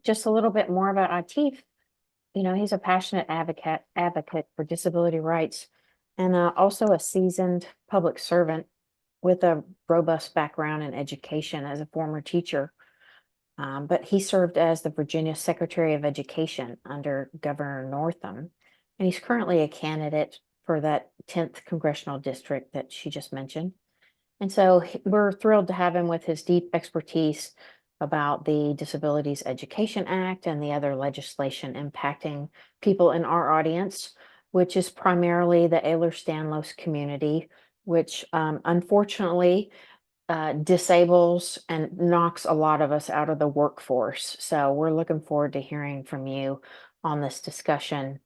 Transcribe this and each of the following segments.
just a little bit more about Atif. He's a passionate advocate for disability rights and also a seasoned public servant with a robust background in education as a former teacher. But he served as the Virginia Secretary of Education under Governor Northam, and he's currently a candidate for that 10th congressional district that she just mentioned. And so we're thrilled to have him with his deep expertise about the Disabilities Education Act and the other legislation impacting people in our audience, which is primarily the Ehlers-Danlos community, which unfortunately disables and knocks a lot of us out of the workforce. So we're looking forward to hearing from you on this discussion.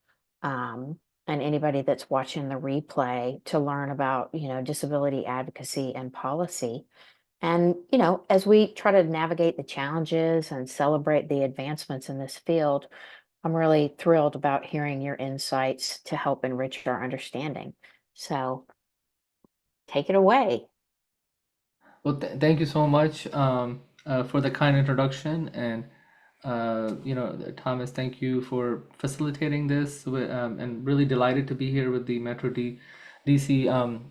And anybody that's watching the replay to learn about, disability advocacy and policy. And, as we try to navigate the challenges and celebrate the advancements in this field, I'm really thrilled about hearing your insights to help enrich our understanding. So take it away. Well, thank you so much for the kind introduction, and Thomas, thank you for facilitating this. And really delighted to be here with the DC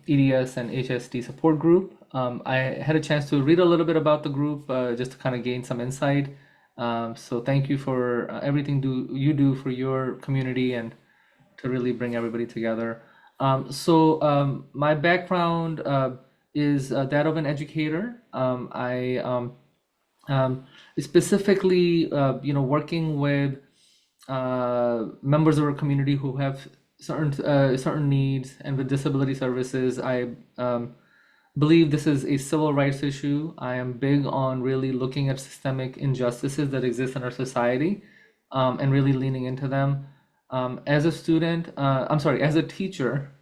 EDS and HSD support group. I had a chance to read a little bit about the group just to kind of gain some insight. So thank you for everything you do for your community and to really bring everybody together. My background is that of an educator. I specifically, working with members of our community who have certain needs, and with disability services. I believe this is a civil rights issue. I am big on really looking at systemic injustices that exist in our society, and really leaning into them. As a student, I'm sorry, as a teacher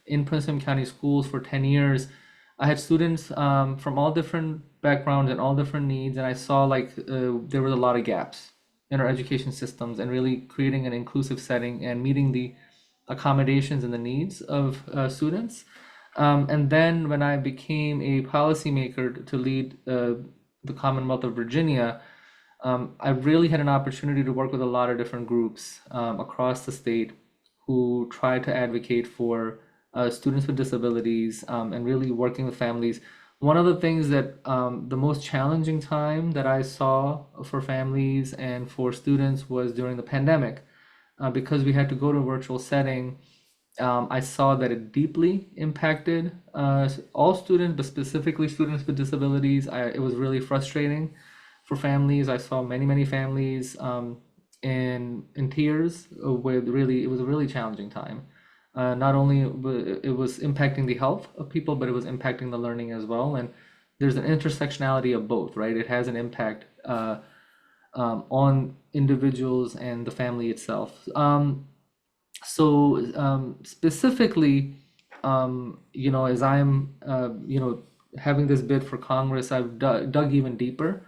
in Prince William County schools for 10 years, I had students from all different backgrounds and all different needs, and I saw like there were a lot of gaps in our education systems, and really creating an inclusive setting and meeting the accommodations and the needs of students. And then when I became a policymaker to lead the Commonwealth of Virginia, I really had an opportunity to work with a lot of different groups across the state who try to advocate for students with disabilities, and really working with families. One of the things that the most challenging time that I saw for families and for students was during the pandemic, because we had to go to a virtual setting. I saw that it deeply impacted all students, but specifically students with disabilities. It was really frustrating for families. I saw many families in tears. With really, it was a really challenging time. Not only it was impacting the health of people, but it was impacting the learning as well. And there's an intersectionality of both, right? It has an impact on individuals and the family itself. Specifically, as I'm, having this bid for Congress, I've dug even deeper.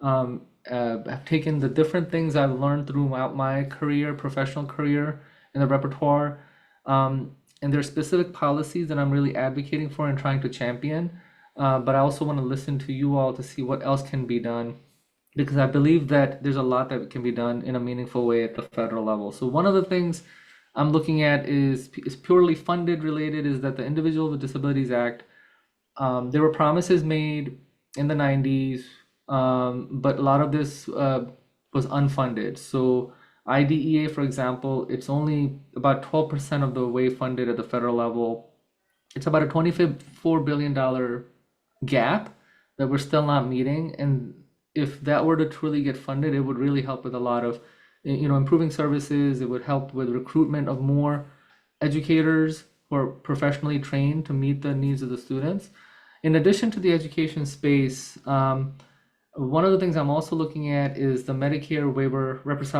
I've taken the different things I've learned throughout my career, professional career, in the repertoire, and there are specific policies that I'm really advocating for and trying to champion. But I also want to listen to you all to see what else can be done, because I believe that there's a lot that can be done in a meaningful way at the federal level. So one of the things I'm looking at is purely funded related, is that the Individuals with Disabilities Act, there were promises made in the 90s, but a lot of this was unfunded. So IDEA, for example, it's only about 12% of the way funded at the federal level. It's about a $24 billion gap that we're still not meeting. And if that were to truly get funded, it would really help with a lot of, improving services. It would help with recruitment of more educators who are professionally trained to meet the needs of the students. In addition to the education space, one of the things I'm also looking at is the Medicare waiver. With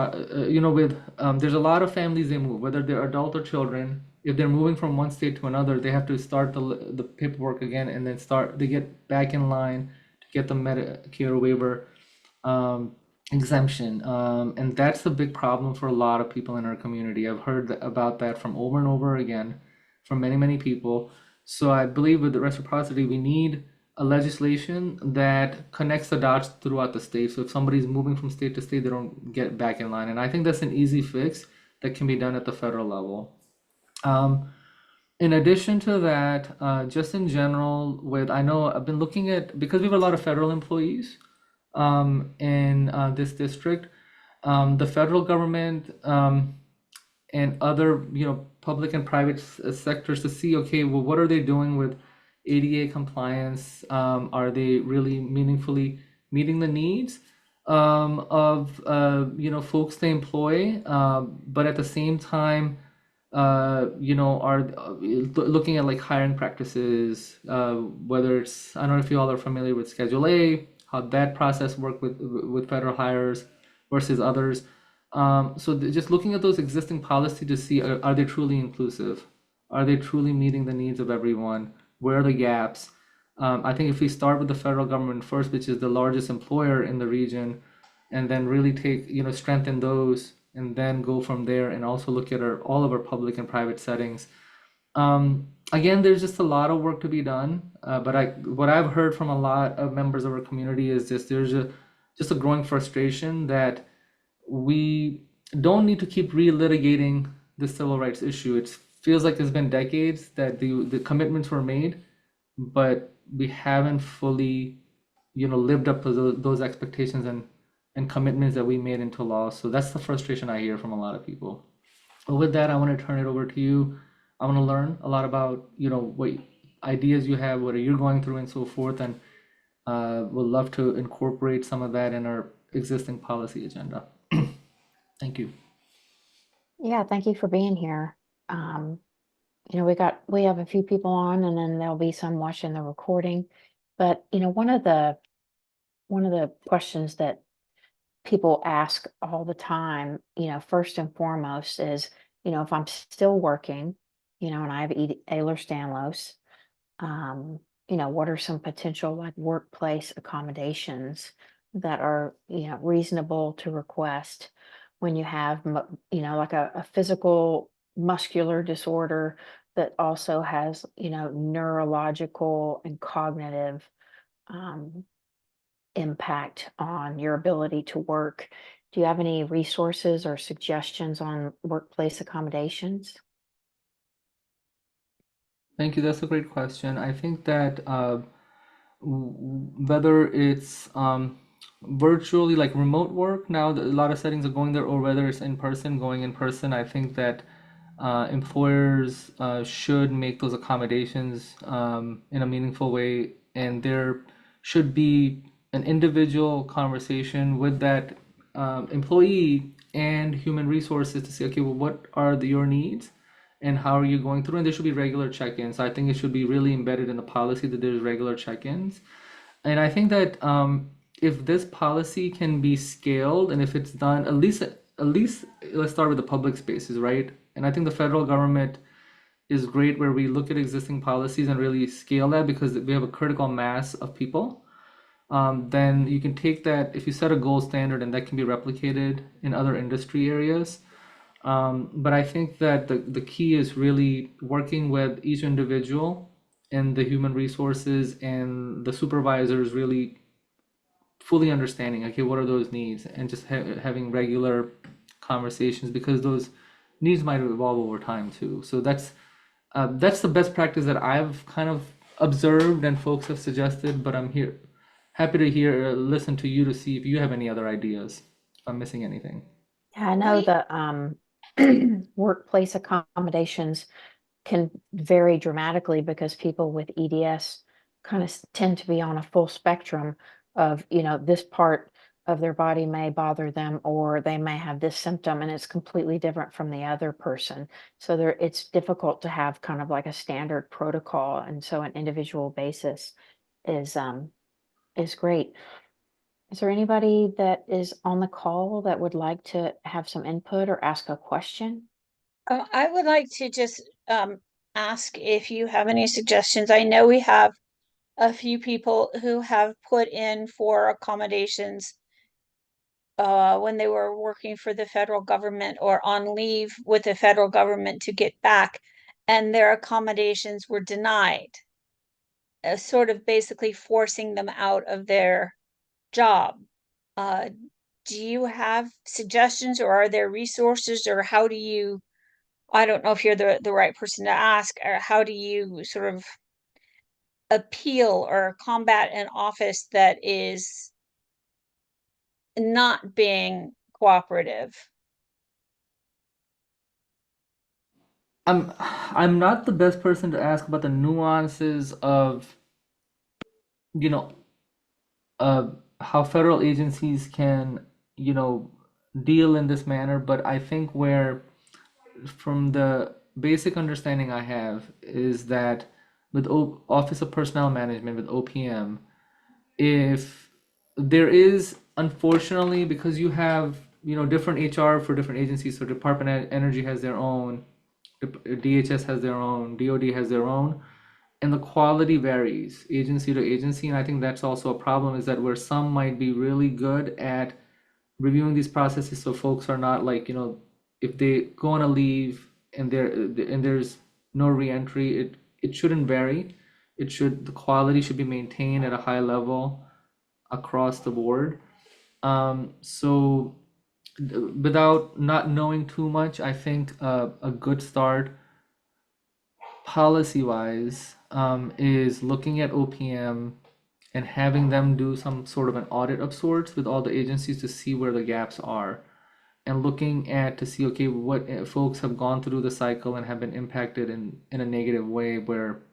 there's a lot of families, they move, whether they're adult or children. If they're moving from one state to another, they have to start the paperwork again, and then they get back in line to get the Medicare waiver exemption. And that's a big problem for a lot of people in our community. I've heard about that from over and over again from many people. So I believe with the reciprocity, we need a legislation that connects the dots throughout the state. So if somebody's moving from state to state, they don't get back in line. And I think that's an easy fix that can be done at the federal level. Um, in addition to that, just in general, I know I've been looking at, because we have a lot of federal employees in this district, the federal government and other, public and private sectors to see, okay, well, what are they doing with ADA compliance? Are they really meaningfully meeting the needs of, folks they employ? But at the same time, are looking at like hiring practices, whether it's, I don't know if you all are familiar with Schedule A, how that process work with federal hires versus others. So just looking at those existing policies to see, are they truly inclusive? Are they truly meeting the needs of everyone? Where are the gaps? I think if we start with the federal government first, which is the largest employer in the region, and then really take, strengthen those, and then go from there, and also look at all of our public and private settings. Again, there's just a lot of work to be done. But what I've heard from a lot of members of our community is just a growing frustration that we don't need to keep relitigating the civil rights issue. It feels like it's been decades that the commitments were made, but we haven't fully, lived up to those expectations and commitments that we made into law. So that's the frustration I hear from a lot of people. But with that, I want to turn it over to you. I want to learn a lot about, what ideas you have, what are you going through, and so forth, and would love to incorporate some of that in our existing policy agenda. Thank you. Yeah, thank you for being here. Um, we have a few people on, and then there'll be some watching the recording. But one of the questions that people ask all the time, first and foremost is, if I'm still working, and I have Ehlers-Danlos, um, what are some potential like workplace accommodations that are, reasonable to request when you have, like a physical muscular disorder that also has, neurological and cognitive um, impact on your ability to work. Do you have any resources or suggestions on workplace accommodations? Thank you. That's a great question. I think that whether it's virtually like remote work now, a lot of settings are going there, or whether it's in person, going in person, I think that employers should make those accommodations in a meaningful way, and there should be an individual conversation with that employee and human resources to say, okay, well, what are your needs? And how are you going through? And there should be regular check-ins. I think it should be really embedded in the policy that there's regular check-ins. And I think that if this policy can be scaled, and if it's done, at least let's start with the public spaces, right? And I think the federal government is great where we look at existing policies and really scale that because we have a critical mass of people. Then you can take that, if you set a gold standard, and that can be replicated in other industry areas. But I think that the key is really working with each individual and the human resources and the supervisors really fully understanding, okay, what are those needs, and just having regular conversations because those needs might evolve over time too. So that's the best practice that I've kind of observed and folks have suggested. But I'm here, happy to listen to you to see if you have any other ideas. If I'm missing anything. Yeah, I know We, the workplace accommodations can vary dramatically because people with EDS kind of tend to be on a full spectrum of, this part of their body may bother them or they may have this symptom and it's completely different from the other person. So it's difficult to have kind of like a standard protocol. And so an individual basis is great. Is there anybody that is on the call that would like to have some input or ask a question? I would like to just ask if you have any suggestions. I know we have a few people who have put in for accommodations when they were working for the federal government or on leave with the federal government to get back, and their accommodations were denied. sort of basically forcing them out of their job. Uh, do you have suggestions, or are there resources, or how do you, I don't know if you're the right person to ask, or how do you sort of appeal or combat an office that is not being cooperative? I'm not the best person to ask about the nuances of, you know, uh, how federal agencies can, you know, deal in this manner, but I think where, from the basic understanding I have, is that with Office of Personnel Management, with OPM, if there is, unfortunately, because you have, you know, different HR for different agencies, so Department of Energy has their own, DHS has their own, DoD has their own, and the quality varies agency to agency. And I think that's also a problem, is that where some might be really good at reviewing these processes, so folks are not like, you know, if they go on a leave and there's no reentry, it shouldn't vary. The quality should be maintained at a high level across the board. So without not knowing too much, I think a good start policy wise is looking at OPM and having them do some sort of an audit of sorts with all the agencies to see where the gaps are, and looking at to see, okay, what folks have gone through the cycle and have been impacted in a negative way where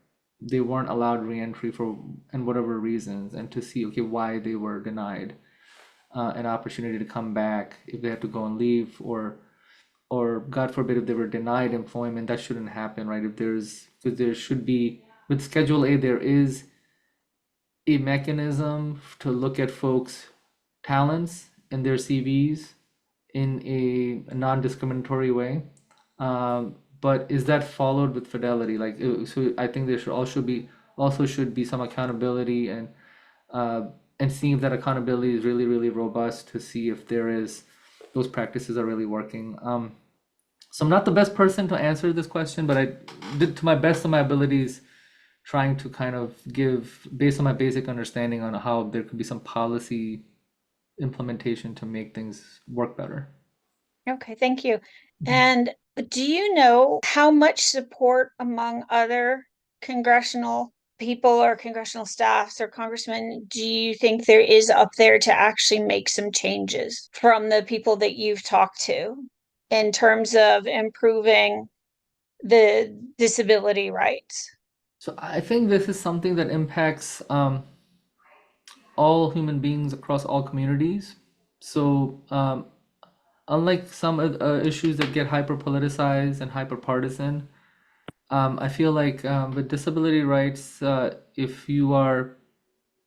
they weren't allowed reentry for and whatever reasons, and to see, okay, why they were denied an opportunity to come back if they had to go on leave, or God forbid if they were denied employment. That shouldn't happen, right? If there's, because there should be, with Schedule A, there is a mechanism to look at folks' talents and their CVs in a non-discriminatory way. But is that followed with fidelity? Like, so I think there should be some accountability, and seeing if that accountability is really, really robust, to see if those practices are really working. So I'm not the best person to answer this question, but I did to my best of my abilities, trying to kind of give, based on my basic understanding, on how there could be some policy implementation to make things work better. Okay, thank you. And do you know how much support among other congressional people or congressional staffs or congressmen do you think there is up there to actually make some changes from the people that you've talked to in terms of improving the disability rights? So I think this is something that impacts all human beings across all communities. So unlike some issues that get hyper politicized and hyper partisan, I feel like with disability rights, if you are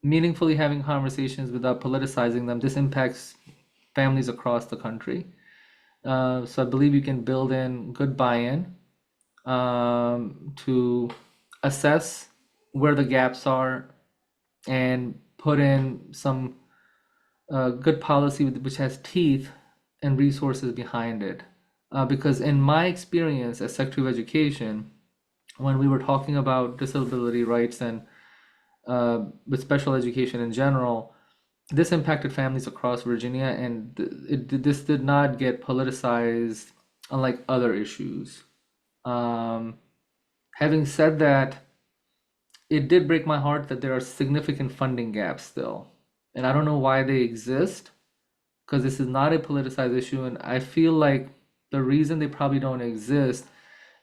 meaningfully having conversations without politicizing them, this impacts families across the country. So I believe you can build in good buy-in to assess where the gaps are, and put in some good policy which has teeth and resources behind it. Because in my experience as Secretary of Education, when we were talking about disability rights and with special education in general, this impacted families across Virginia, and this did not get politicized, unlike other issues. Um, Having said that, it did break my heart that there are significant funding gaps still. And I don't know why they exist, because this is not a politicized issue. And I feel like the reason they probably don't exist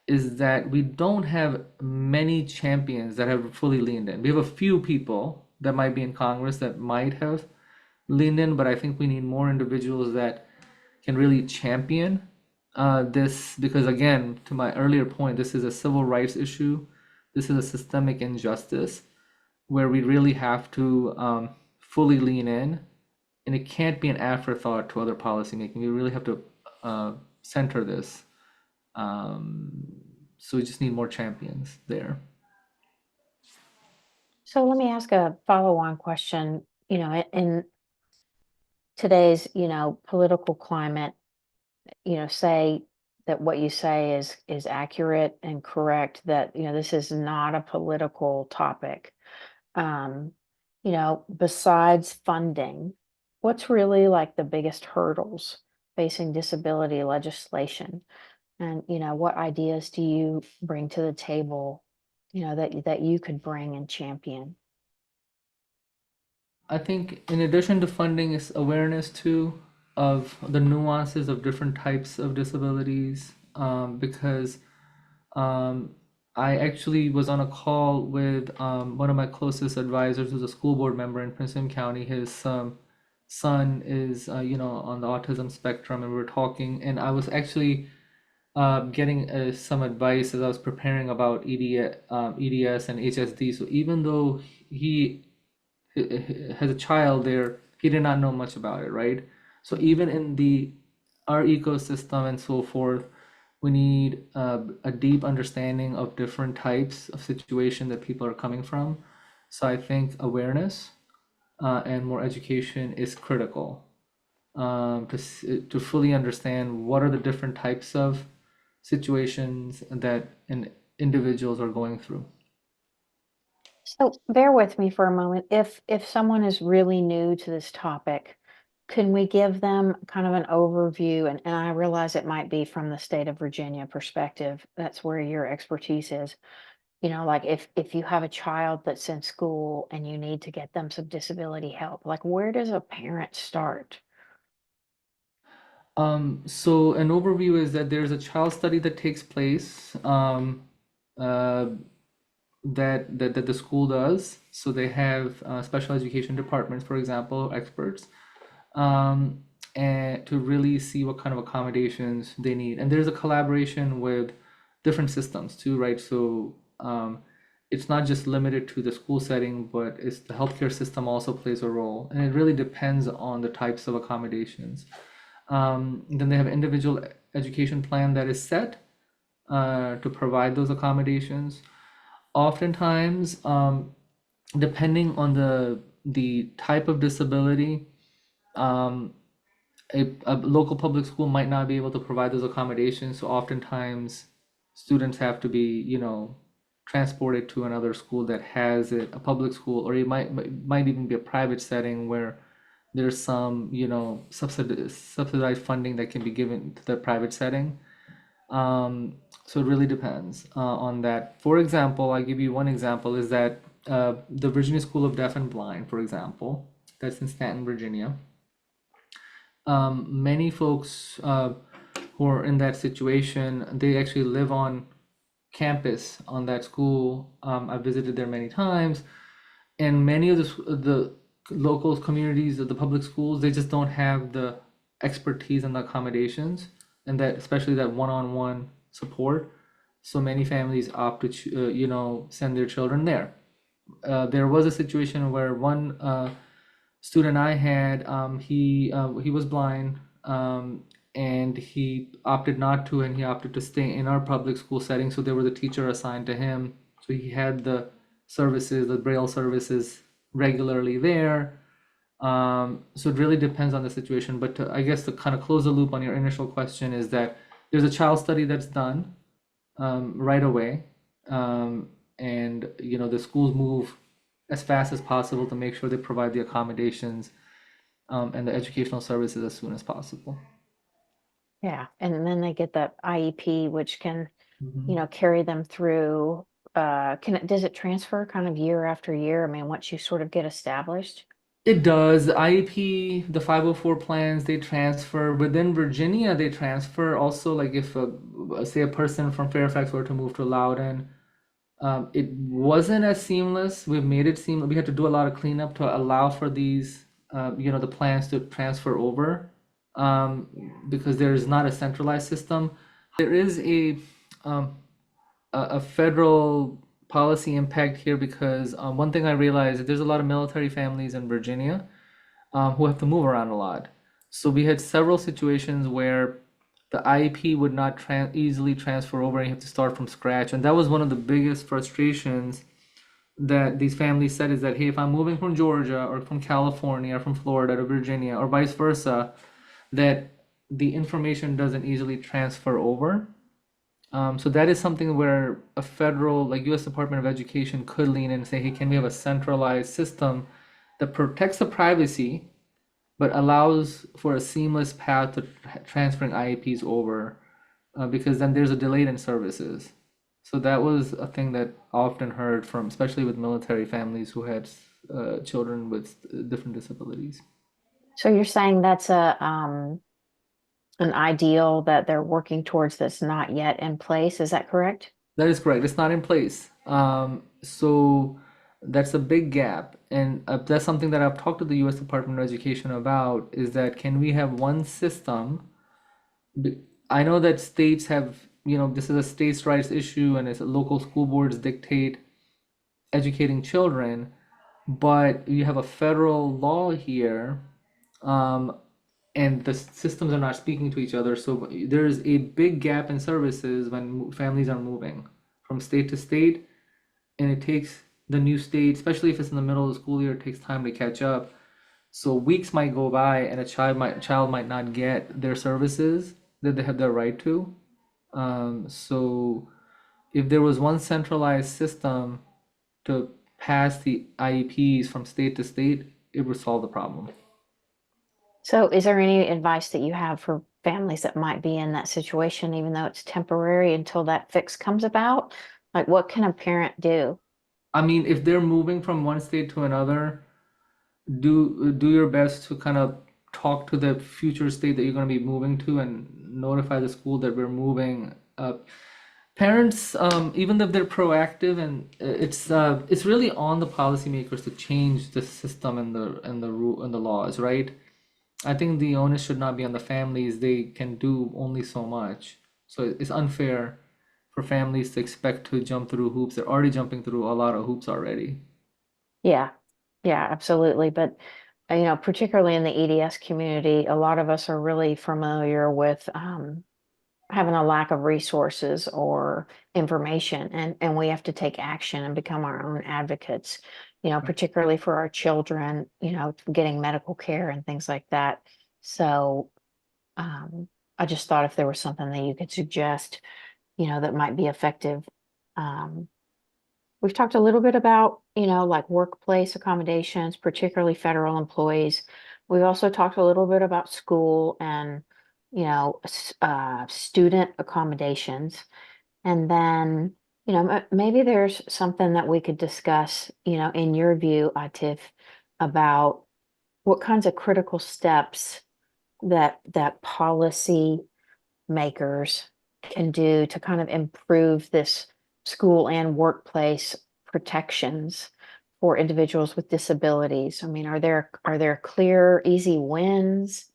is that we don't have many champions that have fully leaned in. We have a few people that might be in Congress that might have leaned in, but I think we need more individuals that can really champion this, because again, to my earlier point, this is a civil rights issue. This is a systemic injustice where we really have to fully lean in, and it can't be an afterthought to other policymaking. We really have to center this. So we just need more champions there. So let me ask a follow-on question. In today's, political climate, say that what you say is accurate and correct, that, this is not a political topic. um, besides funding, what's really like the biggest hurdles facing disability legislation? And, what ideas do you bring to the table, that you could bring and champion? I think in addition to funding is awareness too of the nuances of different types of disabilities, because um, I actually was on a call with one of my closest advisors who's a school board member in Prince William County. His son is, on the autism spectrum, and we were talking, and I was actually getting some advice as I was preparing about EDS and HSD. So even though he has a child there, he did not know much about it, right? So even in the our ecosystem and so forth, we need a deep understanding of different types of situation that people are coming from. So I think awareness and more education is critical to fully understand what are the different types of situations that individuals are going through. So bear with me for a moment. If someone is really new to this topic, can we give them kind of an overview? And I realize it might be from the state of Virginia perspective. That's where your expertise is. Like if you have a child that's in school and you need to get them some disability help, like where does a parent start? So an overview is that there's a child study that takes place uh, that the school does. So they have special education departments, for example, experts, um, and to really see what kind of accommodations they need. And there's a collaboration with different systems too, right? So it's not just limited to the school setting, but it's the healthcare system also plays a role, and it really depends on the types of accommodations. Then they have individual education plan that is set to provide those accommodations. Oftentimes, depending on the type of disability, um, a local public school might not be able to provide those accommodations. So oftentimes, students have to be, transported to another school that has it, a public school, or it might even be a private setting where there's some, subsidized funding that can be given to the private setting. So it really depends on that. For example, I give you one example is that the Virginia School of Deaf and Blind, for example, that's in Stanton, Virginia. Many folks who are in that situation, they actually live on campus on that school. I visited there many times, and many of the local communities of the public schools, they just don't have the expertise and the accommodations, and that especially that one-on-one support. So many families opt to send their children there. There was a situation where one student I had, he was blind, and he opted not to, and he opted to stay in our public school setting. So there was a teacher assigned to him. So he had the services, the Braille services regularly there. So it really depends on the situation. But I guess to kind of close the loop on your initial question is that there's a child study that's done right away, and the schools move as fast as possible to make sure they provide the accommodations and the educational services as soon as possible. Yeah, and then they get that IEP, which can, Mhm. carry them through. Does it transfer kind of year after year? I mean, once you sort of get established? It does. The IEP, the 504 plans, they transfer. Within Virginia, they transfer also. Like if, say, a person from Fairfax were to move to Loudoun, it wasn't as seamless. We've made it seamless. We had to do a lot of cleanup to allow for these, the plans to transfer over, because there's not a centralized system. There is um, a federal policy impact here because one thing I realized is there's a lot of military families in Virginia who have to move around a lot. So we had several situations where the IEP would not easily transfer over and you have to start from scratch. And that was one of the biggest frustrations that these families said is that, hey, if I'm moving from Georgia or from California or from Florida to Virginia or vice versa, that the information doesn't easily transfer over. So that is something where a federal, like U.S. Department of Education, could lean in and say, hey, can we have a centralized system that protects the privacy, but allows for a seamless path to transferring IEPs over, because then there's a delay in services. So that was a thing that I often heard from, especially with military families who had children with different disabilities. So you're saying that's an ideal that they're working towards that's not yet in place. Is that correct? That is correct. It's not in place. So that's a big gap. And that's something that I've talked to the US Department of Education about, is that can we have one system? I know that states have, this is a states' rights issue and it's local school boards dictate educating children, but you have a federal law here, um, and the systems are not speaking to each other. So there's a big gap in services when families are moving from state to state, and it takes the new state, especially if it's in the middle of the school year, it takes time to catch up. So weeks might go by, and a child might not get their services that they have the right to. So if there was one centralized system to pass the IEPs from state to state, it would solve the problem. So is there any advice that you have for families that might be in that situation, even though it's temporary until that fix comes about? Like, what can a parent do? I mean, if they're moving from one state to another, do your best to kind of talk to the future state that you're going to be moving to and notify the school that we're moving. Parents, even if they're proactive, and it's really on the policymakers to change the system and the rule and the laws, right? I think the onus should not be on the families. They can do only so much. So it's unfair for families to expect to jump through hoops. They're already jumping through a lot of hoops already. Yeah, yeah, absolutely. But particularly in the EDS community, a lot of us are really familiar with having a lack of resources or information, and we have to take action and become our own advocates, particularly for our children, getting medical care and things like that. So I just thought if there was something that you could suggest, that might be effective. Um, we've talked a little bit about, like workplace accommodations, particularly federal employees. We've also talked a little bit about school and, student accommodations. And then, maybe there's something that we could discuss, in your view, Atif, about what kinds of critical steps that policy makers can do to kind of improve this school and workplace protections for individuals with disabilities. I mean, are there clear, easy wins?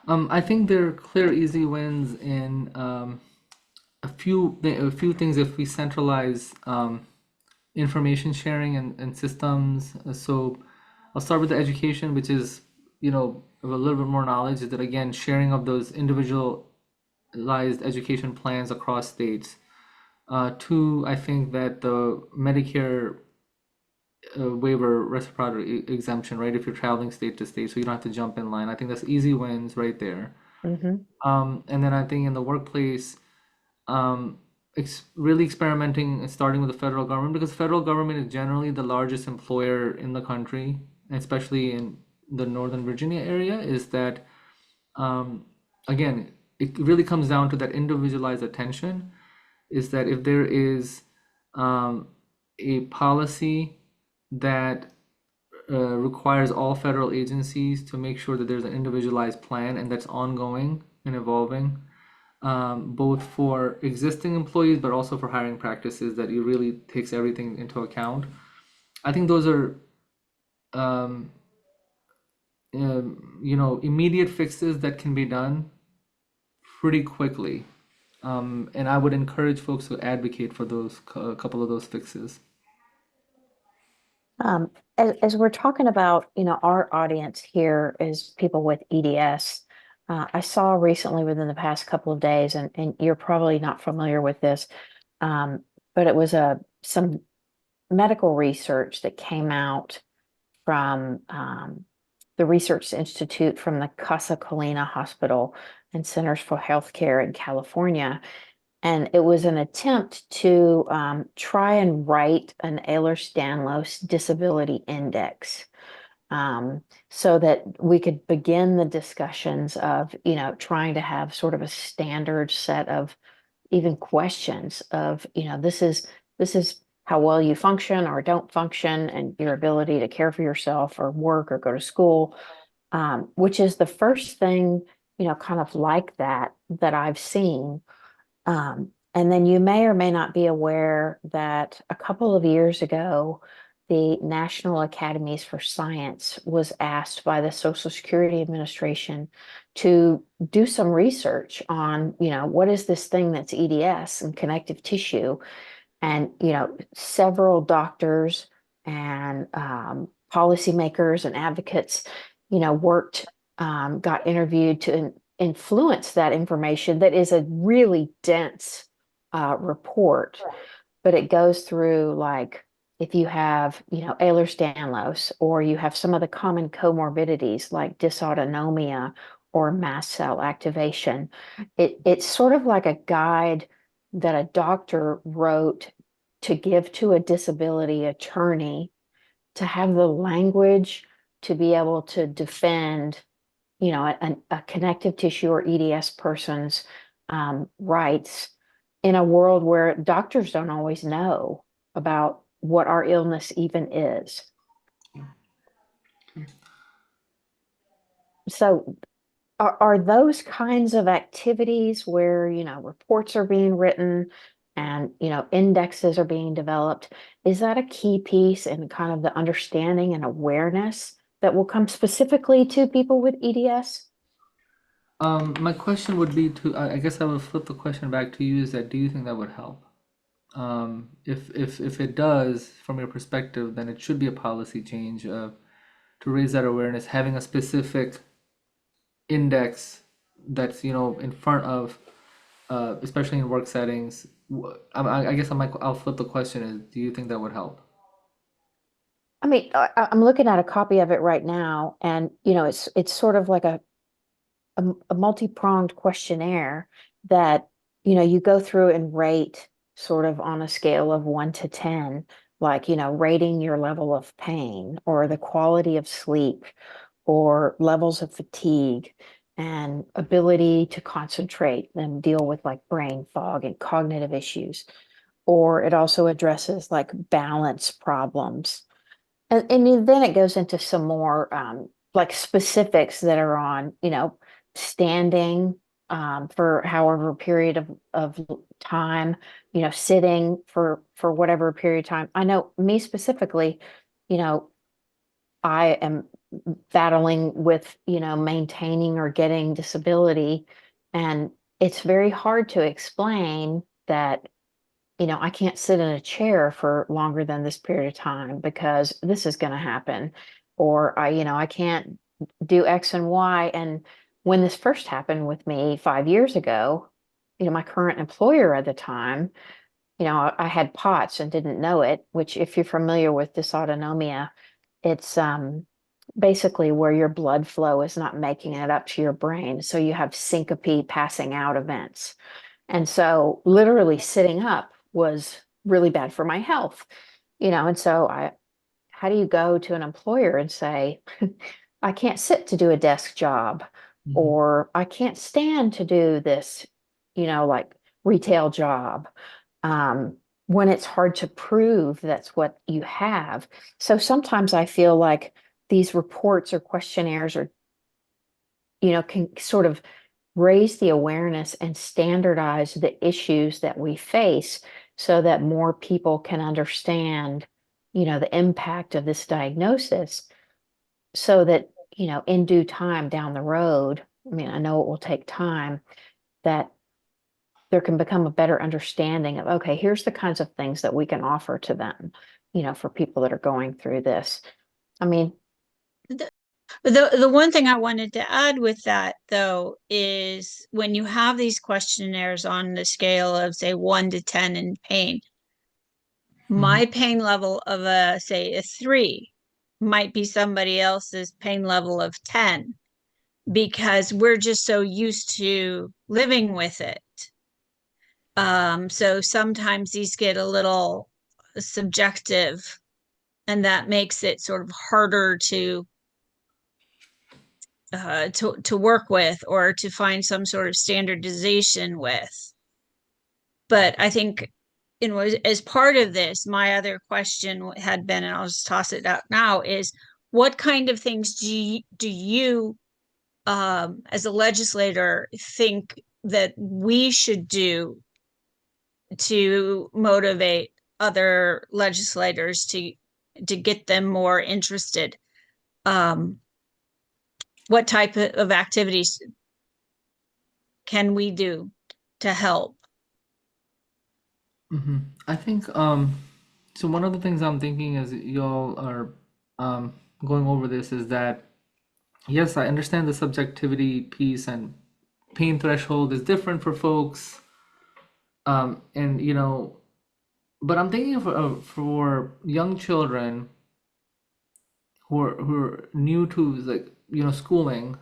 I think there are clear, easy wins in a few things if we centralize information sharing and systems. So I'll start with the education, which is, a little bit more knowledge, is that again, sharing of those individualized education plans across states. Two, I think that the Medicare waiver reciprocity exemption, right? If you're traveling state to state, so you don't have to jump in line. I think that's easy wins right there. Mm-hmm. And then I think in the workplace, really experimenting and starting with the federal government, because the federal government is generally the largest employer in the country, and especially in the Northern Virginia area, is that, again, it really comes down to that individualized attention, is that if there is a policy that requires all federal agencies to make sure that there's an individualized plan and that's ongoing and evolving, both for existing employees but also for hiring practices that it really takes everything into account. I think those are um, immediate fixes that can be done pretty quickly. And I would encourage folks to advocate for those a couple of those fixes. As we're talking about, our audience here is people with EDS. I saw recently within the past couple of days, and you're probably not familiar with this, but it was some medical research that came out from the Research Institute from the Casa Colina Hospital and Centers for Healthcare in California. And it was an attempt to try and write an Ehlers-Danlos disability index, so that we could begin the discussions of, trying to have sort of a standard set of even questions of, this is how well you function or don't function, and your ability to care for yourself or work or go to school, which is the first thing, kind of like that I've seen. And then you may or may not be aware that a couple of years ago, the National Academies for Science was asked by the Social Security Administration to do some research on, what is this thing that's EDS and connective tissue? And, several doctors and policymakers and advocates, got interviewed to influence that information. That is a really dense report, but it goes through, like, if you have, Ehlers-Danlos, or you have some of the common comorbidities like dysautonomia or mast cell activation, it's sort of like a guide that a doctor wrote to give to a disability attorney to have the language to be able to defend, a connective tissue or EDS person's rights in a world where doctors don't always know about what our illness even is. So are those kinds of activities where, reports are being written and, indexes are being developed, is that a key piece in kind of the understanding and awareness that will come specifically to people with EDS? My question would be to, I guess I would flip the question back to you, is that do you think that would help? If it does, from your perspective, then it should be a policy change to raise that awareness, having a specific index that's, in front of, especially in work settings. I guess I'll flip the question is, do you think that would help? I mean, I'm looking at a copy of it right now, and, it's sort of like a multi-pronged questionnaire that, you go through and rate sort of on a scale of 1 to 10, like, rating your level of pain or the quality of sleep or levels of fatigue and ability to concentrate and deal with like brain fog and cognitive issues. Or it also addresses like balance problems. And then it goes into some more like specifics that are on, standing for however period of time, sitting for whatever period of time. I know me specifically, you know, I am battling with, maintaining or getting disability. And it's very hard to explain that, I can't sit in a chair for longer than this period of time because this is going to happen. Or I can't do X and Y. And when this first happened with me 5 years ago, my current employer at the time, I had POTS and didn't know it, which if you're familiar with dysautonomia, it's basically where your blood flow is not making it up to your brain. So you have syncope, passing out events. And so literally sitting up was really bad for my health, and so how do you go to an employer and say, I can't sit to do a desk job, Mhm. or I can't stand to do this, like retail job, when it's hard to prove that's what you have. So sometimes I feel like these reports or questionnaires are, can sort of raise the awareness and standardize the issues that we face so that more people can understand, the impact of this diagnosis, so that, in due time down the road, I mean, I know it will take time, that there can become a better understanding of, okay, here's the kinds of things that we can offer to them, for people that are going through this. I mean, The one thing I wanted to add with that though is when you have these questionnaires on the scale of say 1 to 10 in pain, Mhm. my pain level of a say a 3 might be somebody else's pain level of 10 because we're just so used to living with it. So sometimes these get a little subjective, and that makes it sort of harder to work with or to find some sort of standardization with. But I think, as part of this, my other question had been, and I'll just toss it out now, is what kind of things do you as a legislator think that we should do to motivate other legislators to get them more interested? Um, what type of activities can we do to help? I think so one of the things I'm thinking as y'all are um going over this is that yes, I understand the subjectivity piece and pain threshold is different for folks. And but I'm thinking for young children who are new to like schooling,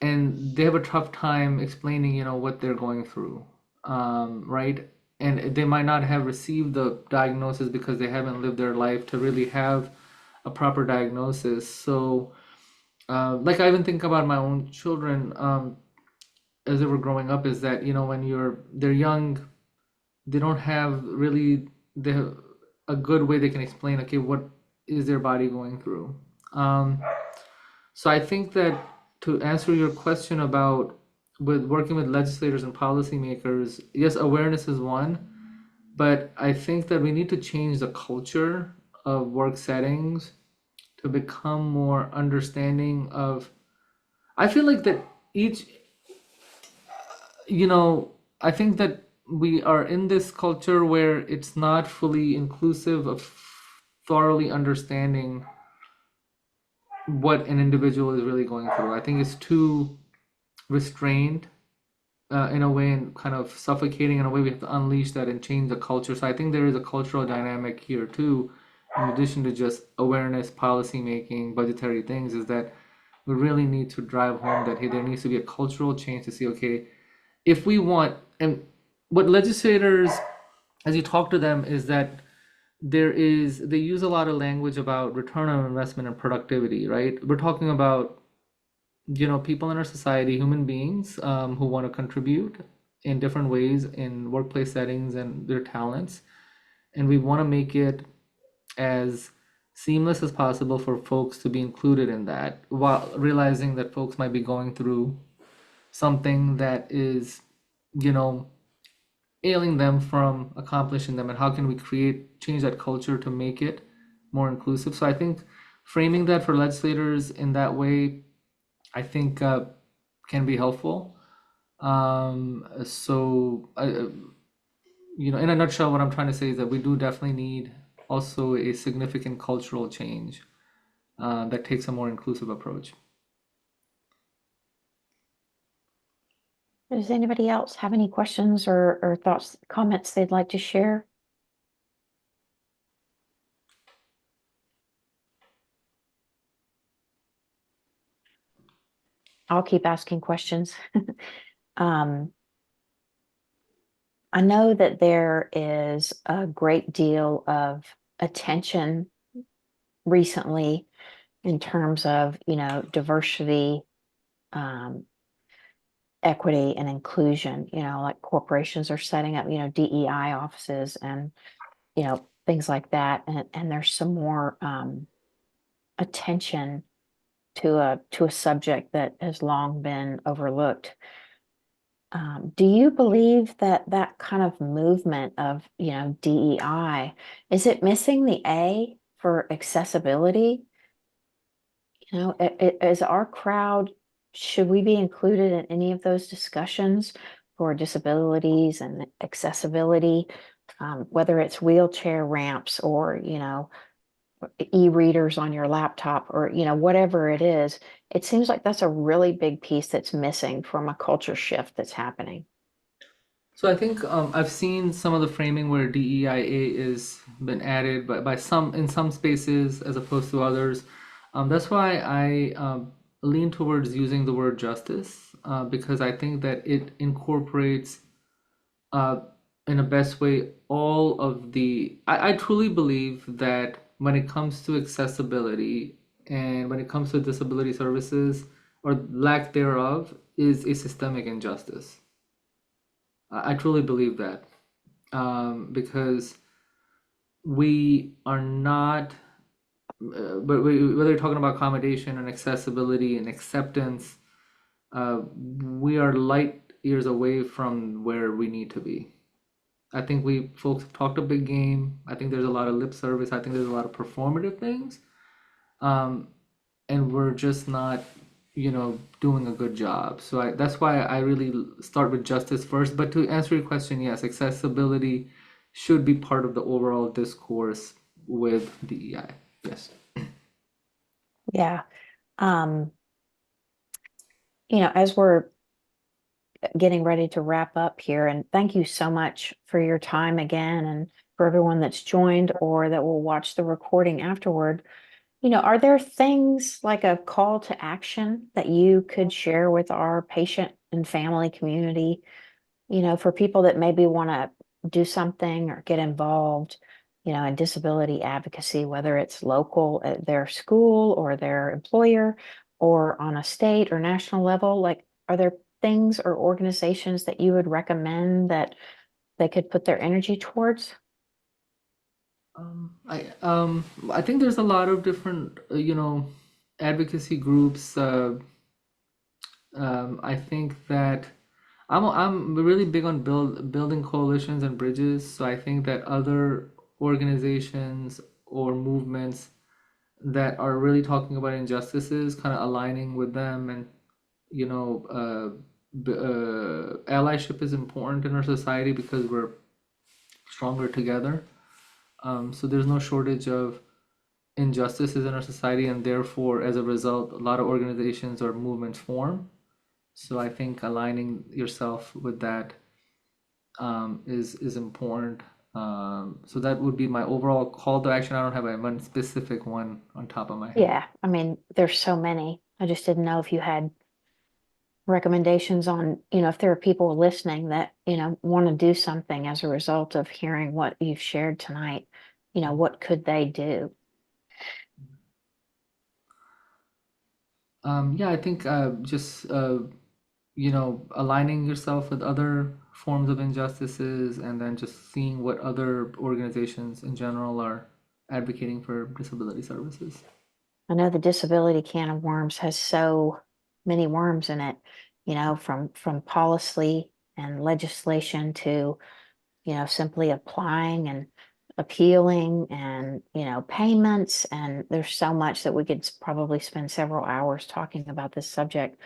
and they have a tough time explaining what they're going through, right? And they might not have received the diagnosis because they haven't lived their life to really have a proper diagnosis. So like I even think about my own children, as they were growing up, is that when they're young, they don't have really a good way they can explain, okay, what is their body going through. um, so I think that to answer your question about with working with legislators and policymakers, yes, awareness is one, but I think that we need to change the culture of work settings to become more understanding of. I feel like that each, you know, I think that we are in this culture where it's not fully inclusive of thoroughly understanding what an individual is really going through. I think it's too restrained in a way and kind of suffocating in a way. We have to unleash that and change the culture. So I think there is a cultural dynamic here too, in addition to just awareness, policy making, budgetary things, is that we really need to drive home that hey, there needs to be a cultural change to see, okay, if we want, and what legislators, as you talk to them, is that they use a lot of language about return on investment and productivity, right? We're talking about people in our society, human beings, who want to contribute in different ways in workplace settings and their talents, and we want to make it as seamless as possible for folks to be included in that, while realizing that folks might be going through something that is you know ailing them from accomplishing them, and how can we change that culture to make it more inclusive. So I think framing that for legislators in that way, I think can be helpful. So in a nutshell, what I'm trying to say is that we do definitely need also a significant cultural change that takes a more inclusive approach. Does anybody else have any questions or thoughts, comments they'd like to share? I'll keep asking questions. I know that there is a great deal of attention recently in terms of, diversity, equity, and inclusion. Like corporations are setting up, DEI offices and, things like that. And there's some more attention to a subject that has long been overlooked. Do you believe that that kind of movement of, DEI, is it missing the A for accessibility? Is our crowd, should we be included in any of those discussions for disabilities and accessibility? Whether it's wheelchair ramps or, e-readers on your laptop or, whatever it is, it seems like that's a really big piece that's missing from a culture shift that's happening. So I think I've seen some of the framing where DEIA is been added, but by some in some spaces as opposed to others. That's why I lean towards using the word justice, because I think that it incorporates uh, in a best way all of I truly believe that when it comes to accessibility and when it comes to disability services or lack thereof is a systemic injustice. I truly believe that, because we are not, whether you're talking about accommodation and accessibility and acceptance, we are light years away from where we need to be. I think we folks have talked a big game. I think there's a lot of lip service. I think there's a lot of performative things, um, and we're just not, doing a good job. So that's why I really start with justice first. But to answer your question, yes, accessibility should be part of the overall discourse with DEI. Yes. Yeah. Um, as we're getting ready to wrap up here, and thank you so much for your time again, and for everyone that's joined or that will watch the recording afterward. Are there things like a call to action that you could share with our patient and family community, for people that maybe want to do something or get involved, in disability advocacy, whether it's local at their school or their employer or on a state or national level? Like, are there things or organizations that you would recommend that they could put their energy towards? I think there's a lot of different advocacy groups. I think that I'm really big on building coalitions and bridges. So I think that other organizations or movements that are really talking about injustices, kind of aligning with them, and you know, allyship is important in our society because we're stronger together. So there's no shortage of injustices in our society, and therefore, as a result, a lot of organizations or movements form. So I think aligning yourself with that, is important. So that would be my overall call to action. I don't have a one specific one on top of my head. Yeah, I mean, there's so many. I just didn't know if you had recommendations on, if there are people listening that, want to do something as a result of hearing what you've shared tonight, what could they do? Yeah, I think just aligning yourself with other forms of injustices, and then just seeing what other organizations in general are advocating for disability services. I know the disability can of worms has so many worms in it, from policy and legislation to, simply applying and appealing and, payments. And there's so much that we could probably spend several hours talking about this subject.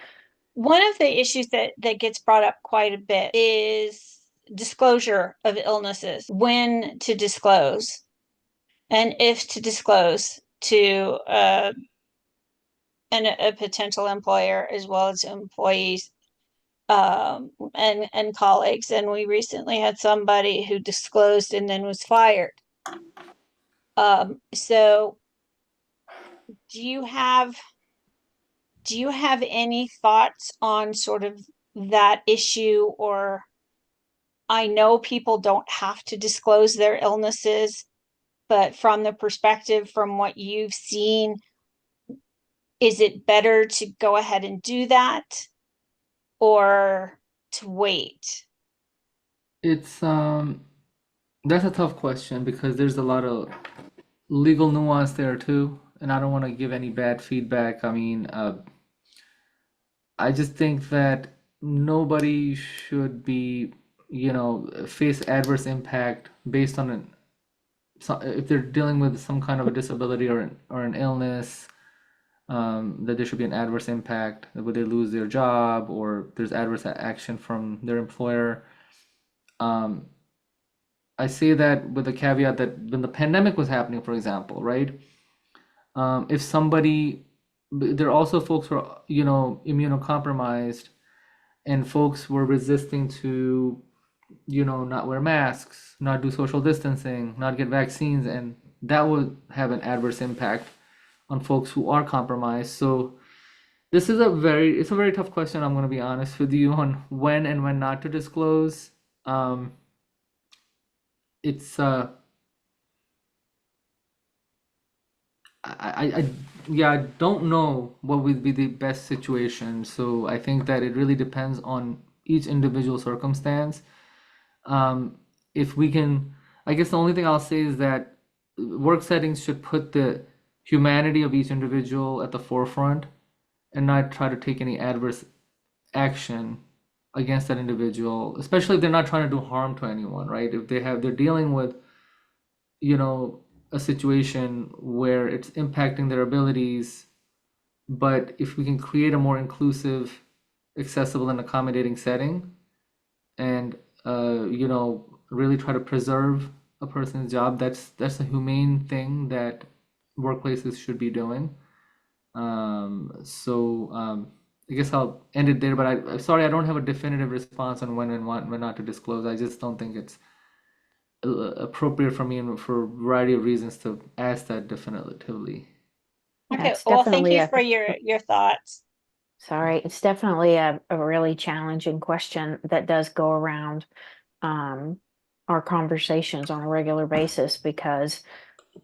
One of the issues that gets brought up quite a bit is disclosure of illnesses, when to disclose, and if to disclose to a potential employer as well as employees, and colleagues. And we recently had somebody who disclosed and then was fired. So do you have any thoughts on sort of that issue? Or, I know people don't have to disclose their illnesses, but from the perspective from what you've seen, is it better to go ahead and do that or to wait? It's That's a tough question because there's a lot of legal nuance there too, and I don't want to give any bad feedback. I mean, I just think that nobody should be, face adverse impact based on if they're dealing with some kind of a disability or an illness, that there should be an adverse impact, would they lose their job or there's adverse action from their employer. Um, I say that with the caveat that when the pandemic was happening, for example, right? If somebody, there are also folks who are, immunocompromised, and folks were resisting to, not wear masks, not do social distancing, not get vaccines, and that would have an adverse impact on folks who are compromised. So it's a very tough question. I'm going to be honest with you on when and when not to disclose. it's I yeah, I don't know what would be the best situation. So I think that it really depends on each individual circumstance. Um, if we can, I guess the only thing I'll say is that work settings should put the humanity of each individual at the forefront and not try to take any adverse action against that individual, especially if they're not trying to do harm to anyone, right? If they're dealing with, you know, a situation where it's impacting their abilities, but if we can create a more inclusive, accessible, and accommodating setting, and you know, really try to preserve a person's job, that's a humane thing that workplaces should be doing. I guess I'll end it there, but I'm sorry I don't have a definitive response on when not to disclose. I just don't think it's appropriate for me and for a variety of reasons to ask that definitively. Yeah, Okay, it's well, thank definitely you for your thoughts. sorry, it's definitely a really challenging question that does go around our conversations on a regular basis because,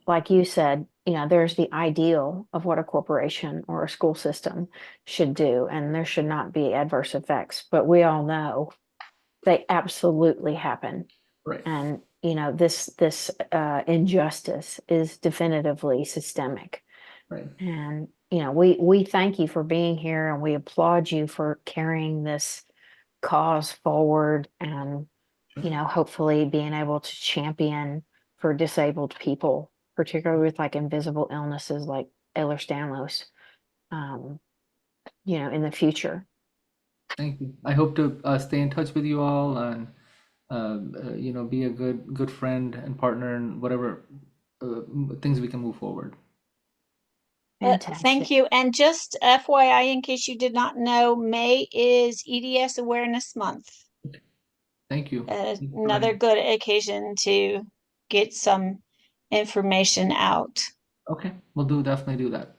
like you said, there's the ideal of what a corporation or a school system should do, and there should not be adverse effects. But we all know they absolutely happen. Right. And this injustice is definitively systemic. Right. And we thank you for being here, and we applaud you for carrying this cause forward, and hopefully being able to champion for disabled people, particularly with like invisible illnesses like Ehlers-Danlos, in the future. Thank you. I hope to stay in touch with you all and you know, be a good friend and partner in whatever things we can move forward. Thank Fantastic. you. And just FYI, in case you did not know, May is EDS Awareness Month. Thank you. Thank you for Another letting- good occasion to get some information out. Okay, we'll definitely do that.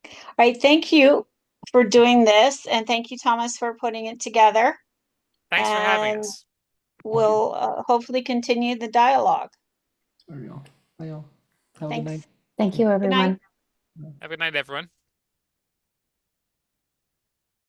All right, thank you for doing this, and thank you, Thomas, for putting it together. Thanks for having And us. we'll hopefully continue the dialogue. There we go. Bye, y'all. Have a good Thanks. night. Thank you, Good night. everyone. Have a good night, everyone.